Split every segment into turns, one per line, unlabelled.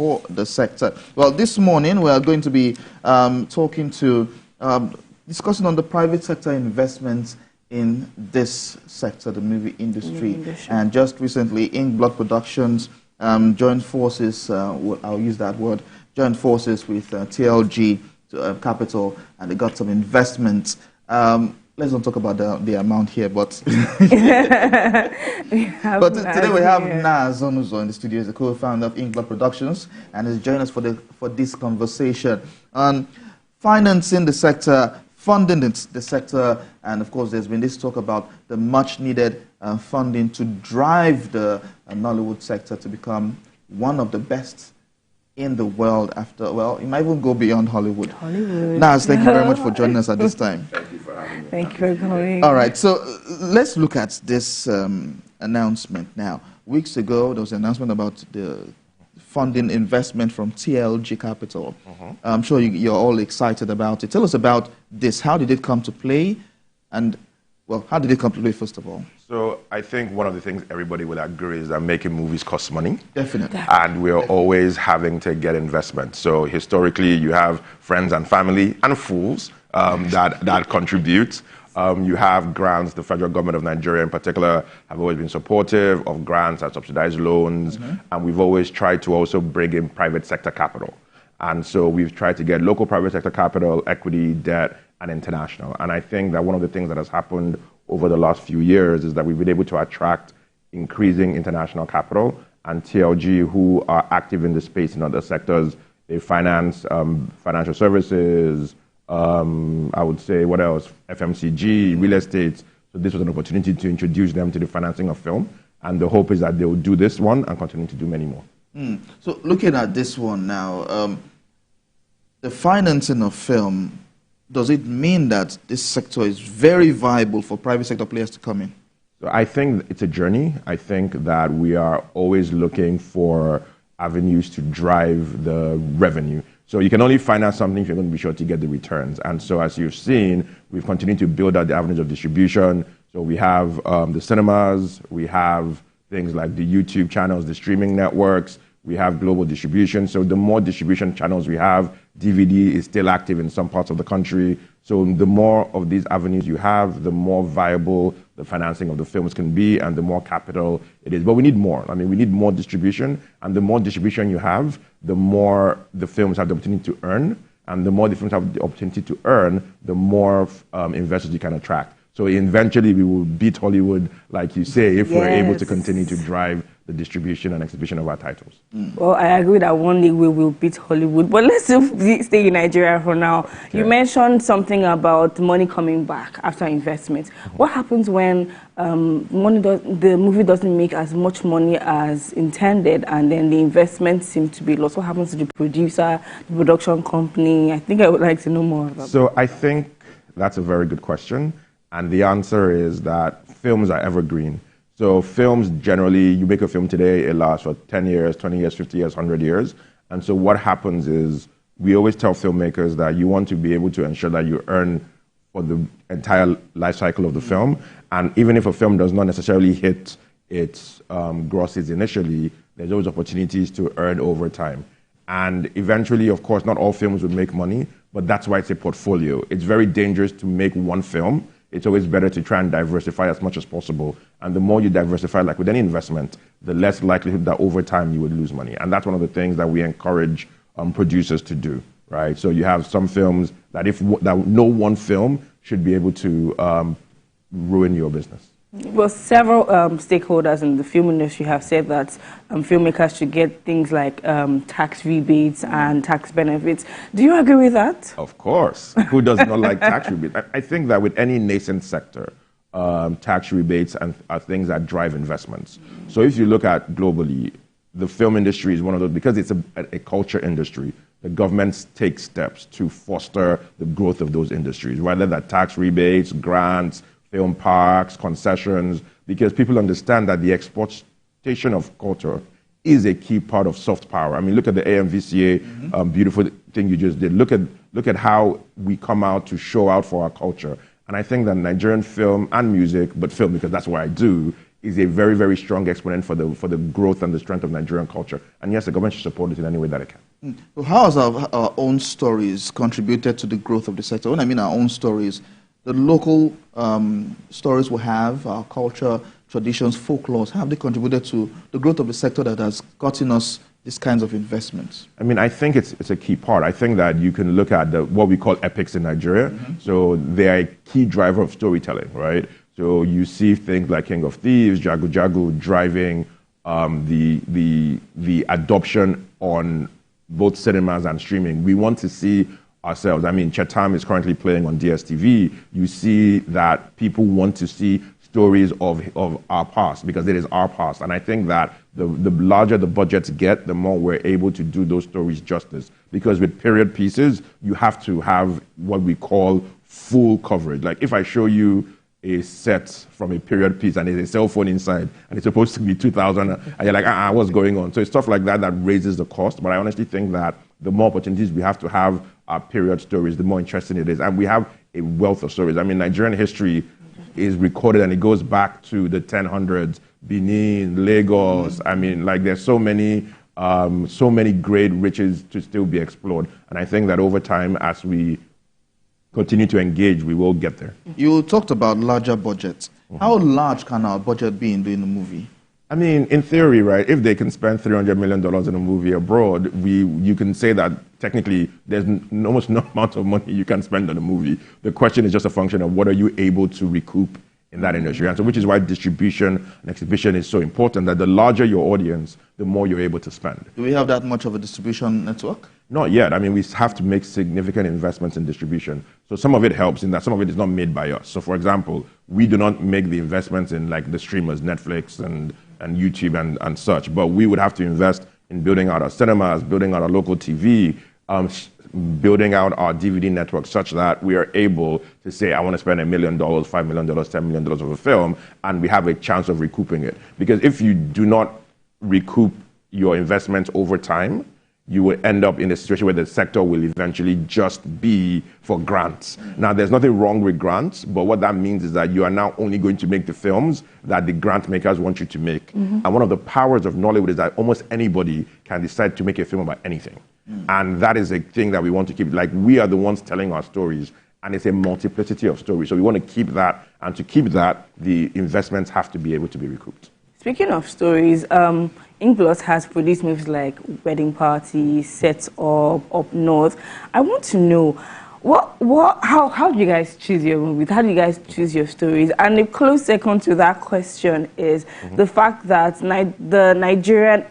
for the sector. Well, this morning we are going to be discussing on the private sector investments in this sector, the movie industry. And just recently, Inkblot Productions joined forces, I'll use that word, joined forces with TLG Capital, and they got some investments. Let's not talk about the amount here, but today we have Naz Onuzo in the studio. He's the co-founder of Inkblot Productions, and he's joining us for this conversation on financing the sector, funding the sector, and of course there's been this talk about the much needed funding to drive the Nollywood sector to become one of the best in the world after, well, it might even go beyond Hollywood. Naz, thank you very much for joining us at this time.
Thank you for having me.
Thank you for coming.
All right, so let's look at this announcement now. Weeks ago, there was an announcement about the funding investment from TLG Capital. I'm sure you're all excited about it. Tell us about this. How did it come to play? And, well, how did it come to play, first of all?
So I think one of the things everybody will agree is that making movies costs money.
Definitely.
And we're always having to get investment. So historically, you have friends and family and fools that contribute. You have grants. The federal government of Nigeria in particular have always been supportive of grants and subsidized loans. And we've always tried to also bring in private sector capital. And so we've tried to get local private sector capital, equity, debt, and international. And I think that one of the things that has happened over the last few years is that we've been able to attract increasing international capital, and TLG, who are active in the space in other sectors, they finance financial services, I would say, what else? FMCG, real estate. So this was an opportunity to introduce them to the financing of film. And the hope is that they will do this one and continue to do many more.
So looking at this one now, the financing of film, does it mean that this sector is very viable for private sector players to come in?
So I think it's a journey. I think that we are always looking for avenues to drive the revenue. So you can only finance something if you're going to be sure to get the returns. And so as you've seen, we've continued to build out the avenues of distribution. So we have the cinemas, we have things like the YouTube channels, the streaming networks, we have global distribution. So the more distribution channels we have, DVD is still active in some parts of the country. So the more of these avenues you have, the more viable the financing of the films can be and the more capital it is. But we need more. I mean, we need more distribution. And the more distribution you have, the more the films have the opportunity to earn. And the more the films have the opportunity to earn, the more investors you can attract. So eventually we will beat Hollywood, like you say, if we're able to continue to drive the distribution and exhibition of our titles.
Well, I agree that one day we will beat Hollywood, but let's stay in Nigeria for now. Okay. You mentioned something about money coming back after investment. What happens when the movie doesn't make as much money as intended and then the investment seems to be lost? What happens to the producer, the production company? I think I would like to know more about that.
So I think that's a very good question. And the answer is that films are evergreen. So films, generally, you make a film today, it lasts for 10 years, 20 years, 50 years, 100 years. And so what happens is we always tell filmmakers that you want to be able to ensure that you earn for the entire life cycle of the film. And even if a film does not necessarily hit its grosses initially, there's always opportunities to earn over time. And eventually, of course, not all films would make money, but that's why it's a portfolio. It's very dangerous to make one film. It's always better to try and diversify as much as possible. And the more you diversify, like with any investment, the less likelihood that over time you would lose money. And that's one of the things that we encourage producers to do, right? So you have some films that no one film should be able to ruin your business.
Well, several stakeholders in the film industry have said that filmmakers should get things like tax rebates and tax benefits. Do you agree with that?
Of course. Who does not like tax rebates? I think that with any nascent sector, tax rebates are things that drive investments. So if you look at globally, the film industry is one of those, because it's a culture industry, the governments take steps to foster the growth of those industries, whether that tax rebates, grants, film parks, concessions, because people understand that the exploitation of culture is a key part of soft power. I mean, look at the AMVCA, beautiful thing you just did. Look at how we come out to show out for our culture. And I think that Nigerian film and music, but film because that's what I do, is a very, very strong exponent for the growth and the strength of Nigerian culture. And yes, the government should support it in any way that it can.
So how has our own stories contributed to the growth of the sector? When I mean our own stories, the local stories we have, our culture, traditions, folklores, have they contributed to the growth of the sector that has gotten us these kinds of investments?
I mean, I think it's a key part. I think that you can look at what we call epics in Nigeria. So they are a key driver of storytelling, right? So you see things like King of Thieves, Jagu Jagu driving the adoption on both cinemas and streaming. We want to see ourselves. I mean, Chetam is currently playing on DSTV. You see that people want to see stories of our past because it is our past. And I think that the larger the budgets get, the more we're able to do those stories justice. Because with period pieces, you have to have what we call full coverage. Like if I show you a set from a period piece and there's a cell phone inside and it's supposed to be 2000 and you're like, what's going on? So it's stuff like that that raises the cost. But I honestly think that the more opportunities we have to have our period stories, the more interesting it is. And we have a wealth of stories. I mean, Nigerian history is recorded and it goes back to the 1000s, Benin, Lagos. I mean, like there's so many great riches to still be explored. And I think that over time, as we continue to engage, we will get there.
You talked about larger budgets. How large can our budget be in doing a movie?
I mean, in theory, right, if they can spend $300 million in a movie abroad, you can say that technically there's almost no amount of money you can spend on a movie. The question is just a function of what are you able to recoup in that industry. And so which is why distribution and exhibition is so important, that the larger your audience, the more you're able to spend.
Do we have that much of a distribution network?
Not yet. I mean, we have to make significant investments in distribution. So some of it helps in that some of it is not made by us. So for example, we do not make the investments in like the streamers, Netflix and YouTube and such, but we would have to invest in building out our cinemas, building out our local TV, building out our DVD network such that we are able to say, I want to spend $1 million, $5 million, $10 million of a film, and we have a chance of recouping it. Because if you do not recoup your investments over time, you will end up in a situation where the sector will eventually just be for grants. Now, there's nothing wrong with grants, but what that means is that you are now only going to make the films that the grant makers want you to make. And one of the powers of Nollywood is that almost anybody can decide to make a film about anything. And that is a thing that we want to keep. Like, we are the ones telling our stories, and it's a multiplicity of stories. So we want to keep that, and to keep that, the investments have to be able to be recouped.
Speaking of stories, Inkblot has produced movies like Wedding Party, Set Up North. I want to know, how do you guys choose your movies? How do you guys choose your stories? And a close second to that question is the fact that Nigeria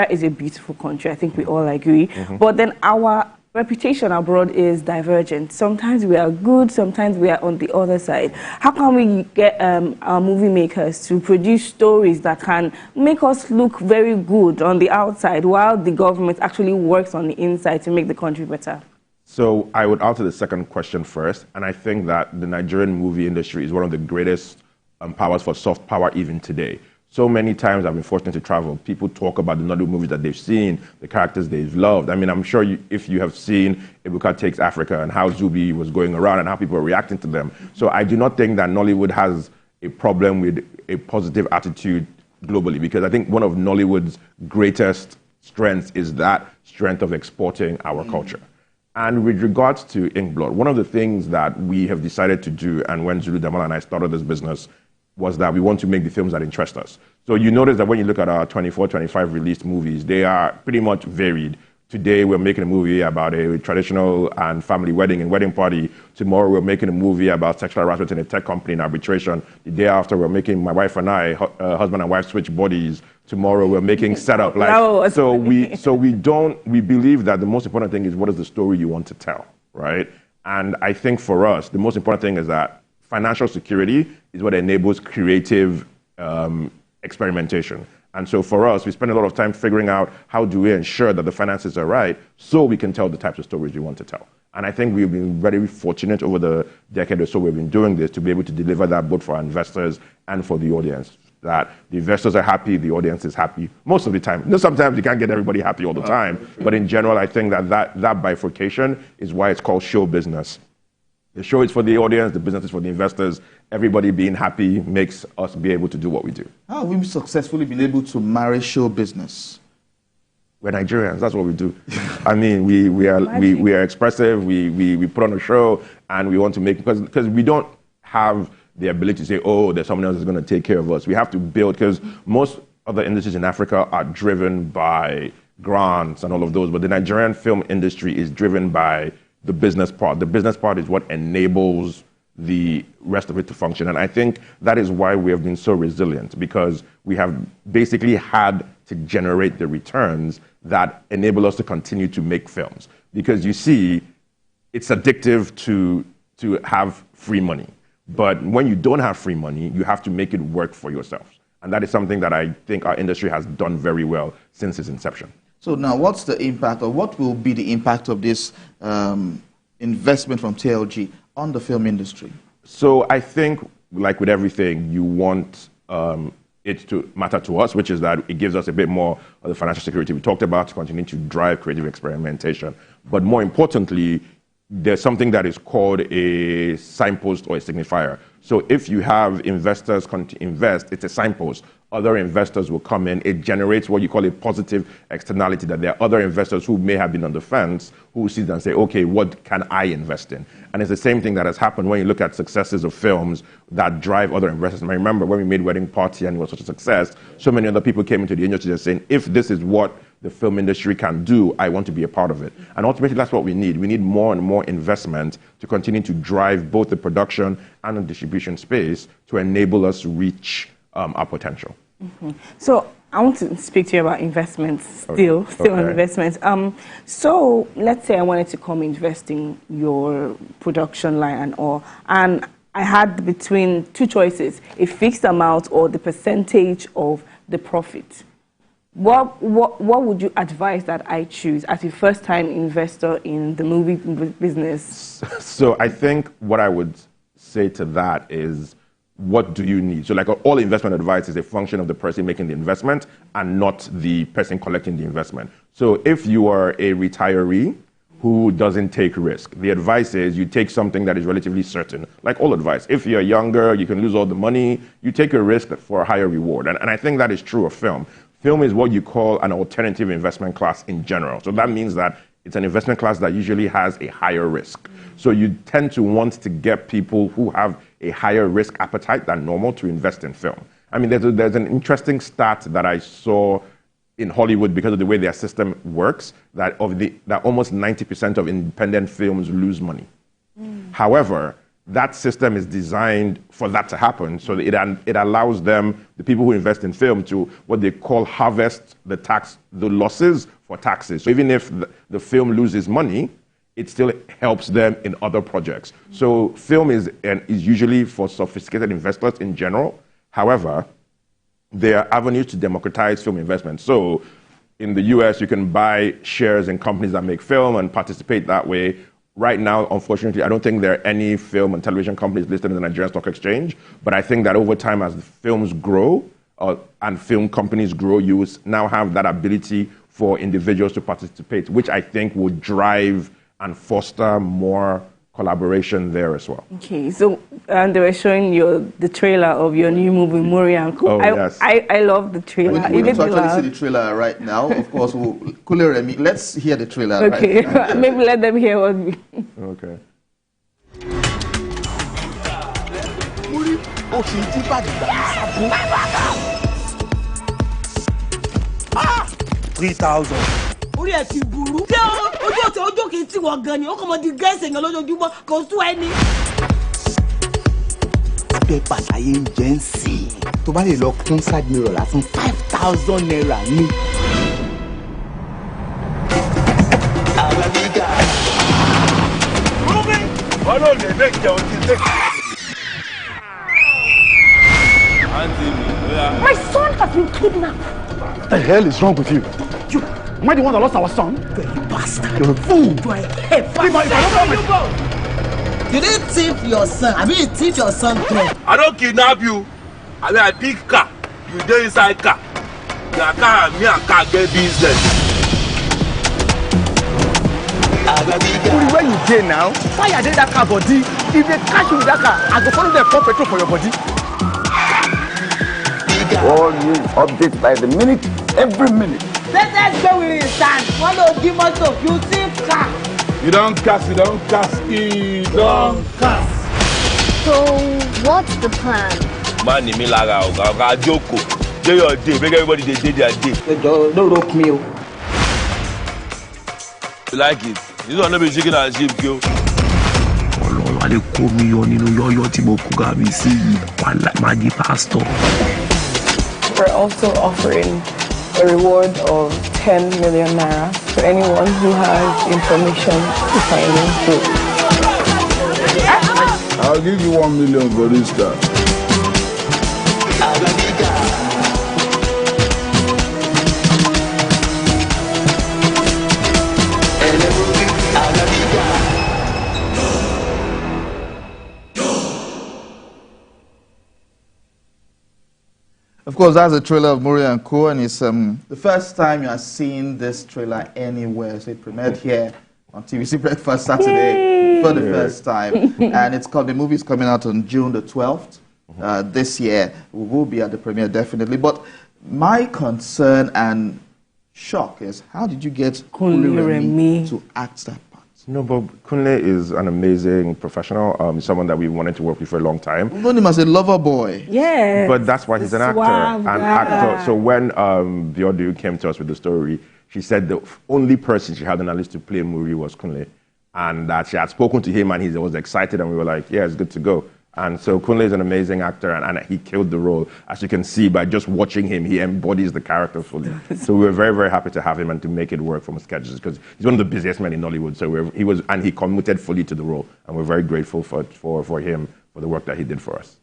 is a beautiful country. I think we all agree. But then our reputation abroad is divergent. Sometimes we are good, sometimes we are on the other side. How can we get our movie makers to produce stories that can make us look very good on the outside while the government actually works on the inside to make the country better?
So I would answer the second question first, and I think that the Nigerian movie industry is one of the greatest powers for soft power even today. So many times I've been fortunate to travel. People talk about the Nollywood movies that they've seen, the characters they've loved. I mean, I'm sure if you have seen Ebuka Takes Africa and how Zubi was going around and how people are reacting to them. So I do not think that Nollywood has a problem with a positive attitude globally, because I think one of Nollywood's greatest strengths is that strength of exporting our culture. And with regards to Inkblot, one of the things that we have decided to do, and when Zulu Damal and I started this business, was that we want to make the films that interest us. So you notice that when you look at our 24, 25 released movies, they are pretty much varied. Today, we're making a movie about a traditional and family wedding and Wedding Party. Tomorrow, we're making a movie about sexual harassment in a tech company in arbitration. The day after, we're making, my wife and I, husband and wife switch bodies. Tomorrow, we're making setup. We believe that the most important thing is what is the story you want to tell, right? And I think for us, the most important thing is that financial security is what enables creative experimentation. And so for us, we spend a lot of time figuring out how do we ensure that the finances are right so we can tell the types of stories we want to tell. And I think we've been very fortunate over the decade or so we've been doing this to be able to deliver that both for our investors and for the audience. That the investors are happy, the audience is happy most of the time. You know, sometimes you can't get everybody happy all the time, but in general, I think that bifurcation is why it's called show business. The show is for the audience, the business is for the investors. Everybody being happy makes us be able to do what we do.
How have we successfully been able to marry show business?
We're Nigerians, that's what we do. I mean, we are expressive, we put on a show, and we want to make, because we don't have the ability to say, oh, there's someone else that's going to take care of us. We have to build, because most other industries in Africa are driven by grants and all of those, but the Nigerian film industry is driven by the business part. The business part is what enables the rest of it to function. And I think that is why we have been so resilient, because we have basically had to generate the returns that enable us to continue to make films. Because you see, it's addictive to have free money. But when you don't have free money, you have to make it work for yourself. And that is something that I think our industry has done very well since its inception.
So now what's the impact, or what will be the impact of this investment from TLG on the film industry?
So I think, like with everything, you want it to matter to us, which is that it gives us a bit more of the financial security we talked about to continue to drive creative experimentation. But more importantly, there's something that is called a signpost or a signifier. So if you have investors come to invest, it's a signpost. Other investors will come in. It generates what you call a positive externality, that there are other investors who may have been on the fence who will see that and say, okay, what can I invest in? And it's the same thing that has happened when you look at successes of films that drive other investors. And I remember when we made Wedding Party and it was such a success, so many other people came into the industry and saying, if this is what the film industry can do, I want to be a part of it. And ultimately, that's what we need. We need more and more investment to continue to drive both the production and the distribution space to enable us to reach our potential.
Mm-hmm. So I want to speak to you about investments still on investments. So let's say I wanted to come invest in your production line and all, and I had between two choices, a fixed amount or the percentage of the profit. What would you advise that I choose as a first-time investor in the movie business?
So I think what I would say to that is, what do you need? So like all investment advice is a function of the person making the investment and not the person collecting the investment. So if you are a retiree who doesn't take risk, the advice is you take something that is relatively certain, like all advice. If you're younger, you can lose all the money, you take a risk for a higher reward. And I think that is true of film. Film is what you call an alternative investment class in general. So that means that it's an investment class that usually has a higher risk. So you tend to want to get people who have a higher risk appetite than normal to invest in film. I mean, there's an interesting stat that I saw in Hollywood because of the way their system works, that almost 90% of independent films lose money. However, that system is designed for that to happen, so that it allows them, the people who invest in film, to what they call harvest the losses for taxes. So even if the film loses money, it still helps them in other projects. So film is usually for sophisticated investors in general. However, there are avenues to democratize film investment. So in the US, you can buy shares in companies that make film and participate that way. Right now, unfortunately, I don't think there are any film and television companies listed in the Nigerian Stock Exchange. But I think that over time, as the films grow and film companies grow, you will now have that ability for individuals to participate, which I think will drive and foster more collaboration there as well. Okay, so
they were showing the trailer of your new movie, Mor and Co.
Yes.
I love the trailer.
We'll actually see the trailer right now. Of course, let's hear the trailer.
Okay,
right?
Maybe let them hear what we...
Okay.
3,000. Orí ẹ̀ ti burú. Ṣé ojú ọ̀tẹ̀ ojú kìí tí wọ́n gan ni? Ó kọ́ mọ di gẹ́sẹ̀ yẹn lójoojúmọ́ kò sú ẹni. Abẹ́ pàtàyé ń jẹ́ ń sìn. Tó bá lè lọ kún side mirror lásán 5,000 naira ní. Ọlọ́run lè bẹ́ẹ̀ jẹ́ òtí tẹ́.
My son has been kidnapped.
What the hell is wrong with you? Am I the one that lost our son?
You bastard.
You're a fool.
You are a bastard. You didn't thief your son. I mean, you thief your son too.
I don't kidnap you. I mean, I pick car. You dey inside car. Your car and me and car get business.
Where you dey now? Why are they that car body? If they catch you with that car, I go follow them pour petrol for your body.
All news updates by the minute, every minute.
Let's go with his stand. One of the motto, you see car.
You don't cast, you don't cast. You don't cast.
So, what's the plan?
Man, me laga oga joko. Do your day, make everybody they their day.
Don't rope me.
You like it? This one no be chicken and sheep, yo.
Ọlọ́run á lè kó mi yọ nínú yọ́yọ́ tí mo kó ga mi sí yìí wàhálà máa di pastor.
We're also offering a reward of 10 million naira for anyone who has information to finding food.
I'll give you 1 million for this car.
Of course, that's a trailer of Mor and Co, and it's the first time you are seeing this trailer anywhere. So it premiered here on TVC Breakfast Saturday for the first time, and the movie is coming out on June the 12th this year. We will be at the premiere definitely. But my concern and shock is, how did you get Kunle to act that part?
No, but Kunle is an amazing professional, someone that we wanted to work with for a long time.
We've known him as a lover boy.
Yeah.
But that's why he's an actor. So when Biodu came to us with the story, she said the only person she had on her list to play Muri was Kunle. And that she had spoken to him and he was excited, and we were like, yeah, it's good to go. And so Kunle is an amazing actor, and he killed the role. As you can see by just watching him, he embodies the character fully. So we were very, very happy to have him and to make it work from sketches, because he's one of the busiest men in Hollywood. So he committed fully to the role, and we're very grateful for him for the work that he did for us.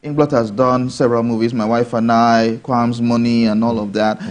Inkblot has done several movies, My Wife and I, Quam's Money, and all of that.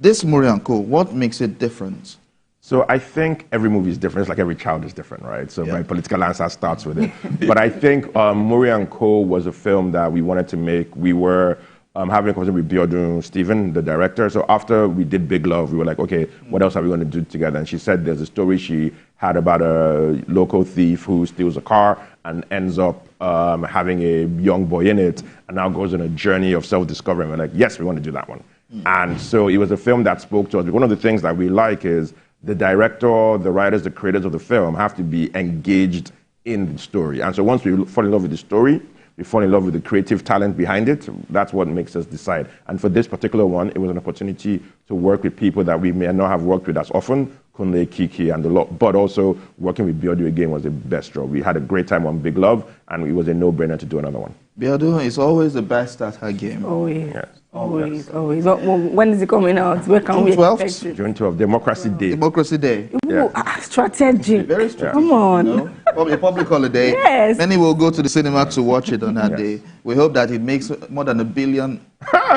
This Mor and Co, what makes it different?
So I think every movie is different. It's like every child is different, right? So my political answer starts with it. But I think Mor and Co was a film that we wanted to make. We were having a conversation with Biodu Stephen, the director. So after we did Big Love, we were like, okay, what else are we going to do together? And she said there's a story she had about a local thief who steals a car and ends up having a young boy in it, and now goes on a journey of self-discovery. And we're like, yes, we want to do that one. And so it was a film that spoke to us. One of the things that we like is the director, the writers, the creators of the film have to be engaged in the story. And so once we fall in love with the story, we fall in love with the creative talent behind it. That's what makes us decide. And for this particular one, it was an opportunity to work with people that we may not have worked with as often, Kunle, Kiki, and the lot. But also working with Biodu again was the best job. We had a great time on Big Love, and it was a no-brainer to do another one.
Biodu is always the best at her game.
Always.
Yes.
Always. When is it coming out? Where can we expect it?
June 12th, Democracy Day.
Democracy Day.
Ooh, strategic.
Very strategic.
Come on.
You know? A public holiday.
Yes.
Many will go to the cinema to watch it on that day. We hope that it makes more than $1 billion.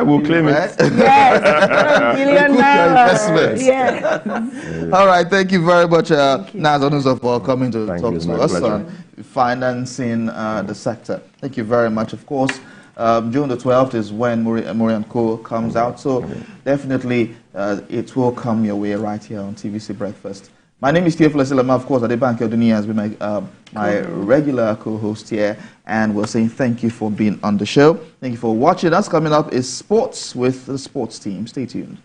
We'll claim
Yes.
it.
$1 billion.
Yes. All right. Thank you very much, Naz Onuzo, for coming to talk to us on financing the sector. Thank you very much. Of course, June the 12th is when Mor and Co comes out, so definitely it will come your way right here on TVC Breakfast. My name is Theophilus Ilama. Of course, Adebanke Oduniyi has been my regular co-host here, and we're saying thank you for being on the show. Thank you for watching us. Coming up is sports with the sports team. Stay tuned.